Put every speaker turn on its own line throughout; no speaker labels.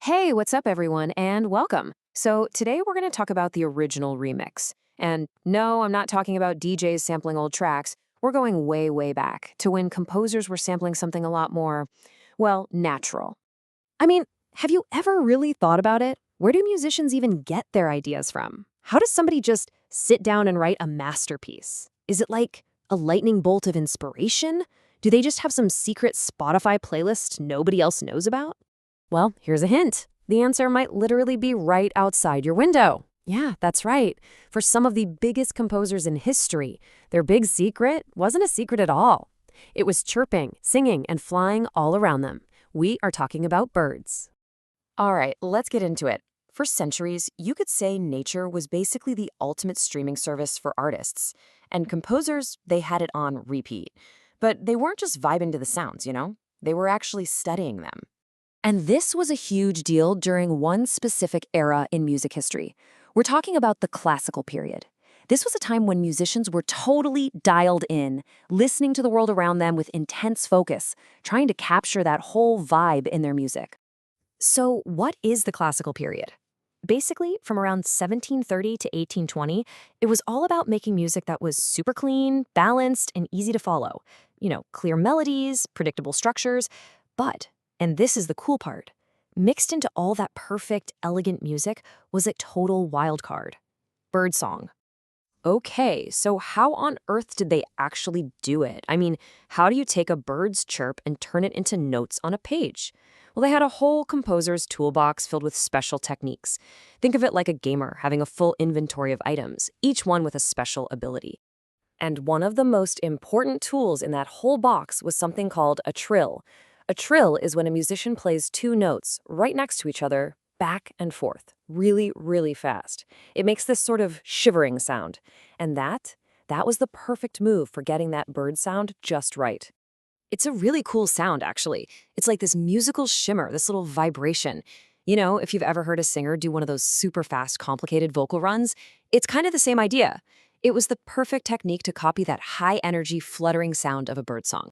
Hey, what's up, everyone, and welcome. So, today we're going to talk about the original remix. And no, I'm not talking about DJs sampling old tracks. We're going way, way back to when composers were sampling something a lot more, well, natural. I mean, have you ever really thought about it? Where do musicians even get their ideas from? How does somebody just sit down and write a masterpiece? Is it like a lightning bolt of inspiration? Do they just have some secret Spotify playlist nobody else knows about? Well, here's a hint. The answer might literally be right outside your window. Yeah, that's right. For some of the biggest composers in history, their big secret wasn't a secret at all. It was chirping, singing, and flying all around them. We are talking about birds. All right, let's get into it. For centuries, you could say nature was basically the ultimate streaming service for artists. And composers, they had it on repeat. But they weren't just vibing to the sounds, you know? They were actually studying them. And this was a huge deal during one specific era in music history. We're talking about the classical period. This was a time when musicians were totally dialed in, listening to the world around them with intense focus, trying to capture that whole vibe in their music. So, what is the classical period? Basically, from around 1730 to 1820, it was all about making music that was super clean, balanced, and easy to follow. Clear melodies, predictable structures, but and this is the cool part, mixed into all that perfect, elegant music was a total wild card. Birdsong. Okay, so how on earth did they actually do it? I mean, how do you take a bird's chirp and turn it into notes on a page? Well, they had a whole composer's toolbox filled with special techniques. Think of it like a gamer having a full inventory of items, each one with a special ability. And one of the most important tools in that whole box was something called a trill. A trill is when a musician plays two notes right next to each other, back and forth, really, really fast. It makes this sort of shivering sound. And that was the perfect move for getting that bird sound just right. It's a really cool sound, actually. It's like this musical shimmer, this little vibration. If you've ever heard a singer do one of those super fast, complicated vocal runs, it's kind of the same idea. It was the perfect technique to copy that high-energy, fluttering sound of a birdsong.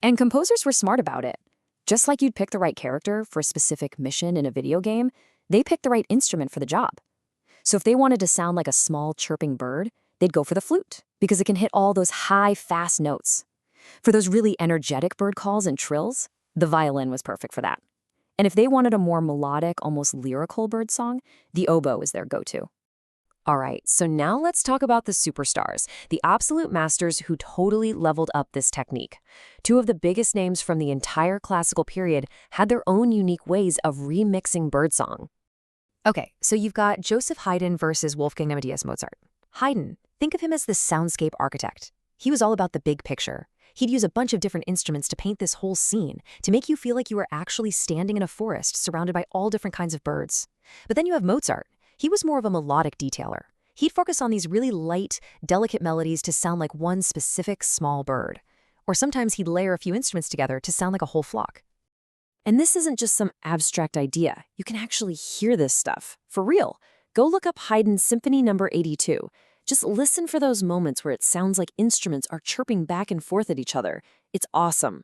And composers were smart about it. Just like you'd pick the right character for a specific mission in a video game, they picked the right instrument for the job. So if they wanted to sound like a small chirping bird, they'd go for the flute, because it can hit all those high, fast notes. For those really energetic bird calls and trills, the violin was perfect for that. And if they wanted a more melodic, almost lyrical bird song, the oboe is their go-to. All right, so now let's talk about the superstars, the absolute masters who totally leveled up this technique. Two of the biggest names from the entire classical period had their own unique ways of remixing birdsong. Okay, so you've got Joseph Haydn versus Wolfgang Amadeus Mozart. Haydn, think of him as the soundscape architect. He was all about the big picture. He'd use a bunch of different instruments to paint this whole scene, to make you feel like you were actually standing in a forest surrounded by all different kinds of birds. But then you have Mozart. He was more of a melodic detailer. He'd focus on these really light, delicate melodies to sound like one specific small bird. Or sometimes he'd layer a few instruments together to sound like a whole flock. And this isn't just some abstract idea. You can actually hear this stuff. For real. Go look up Haydn's Symphony No. 82. Just listen for those moments where it sounds like instruments are chirping back and forth at each other. It's awesome.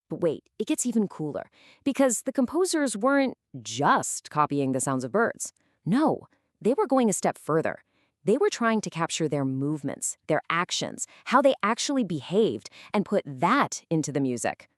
But wait, it gets even cooler. Because the composers weren't just copying the sounds of birds. No, they were going a step further. They were trying to capture their movements, their actions, how they actually behaved, and put that into the music.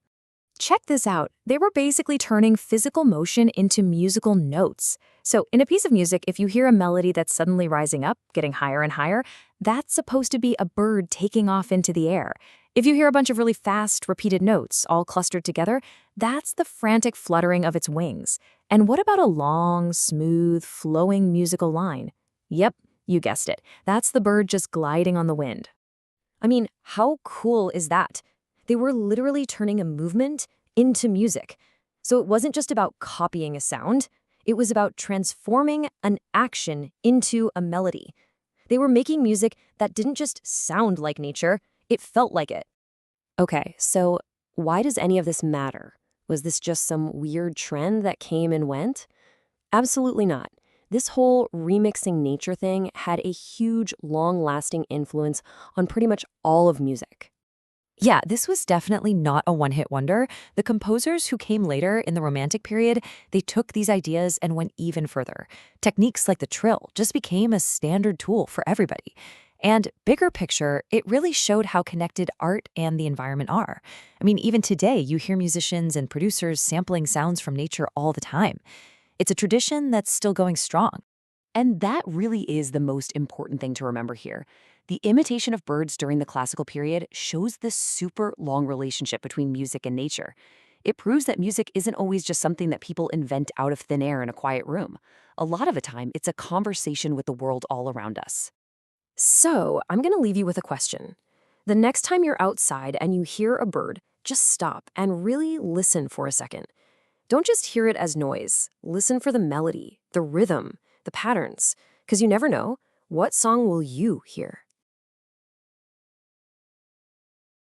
Check this out. They were basically turning physical motion into musical notes. So in a piece of music, if you hear a melody that's suddenly rising up, getting higher and higher, that's supposed to be a bird taking off into the air. If you hear a bunch of really fast, repeated notes all clustered together, that's the frantic fluttering of its wings. And what about a long, smooth, flowing musical line? Yep, you guessed it. That's the bird just gliding on the wind. I mean, how cool is that? They were literally turning a movement into music. So it wasn't just about copying a sound. It was about transforming an action into a melody. They were making music that didn't just sound like nature, it felt like it. Okay, so why does any of this matter? Was this just some weird trend that came and went? Absolutely not. This whole remixing nature thing had a huge, long-lasting influence on pretty much all of music. Yeah, this was definitely not a one-hit wonder. The composers who came later in the Romantic period, they took these ideas and went even further. Techniques like the trill just became a standard tool for everybody. And bigger picture, it really showed how connected art and the environment are. I mean, even today, you hear musicians and producers sampling sounds from nature all the time. It's a tradition that's still going strong. And that really is the most important thing to remember here. The imitation of birds during the classical period shows this super long relationship between music and nature. It proves that music isn't always just something that people invent out of thin air in a quiet room. A lot of the time, it's a conversation with the world all around us. So, I'm going to leave you with a question. The next time you're outside and you hear a bird, just stop and really listen for a second. Don't just hear it as noise. Listen for the melody, the rhythm, the patterns, because you never know, what song will you hear?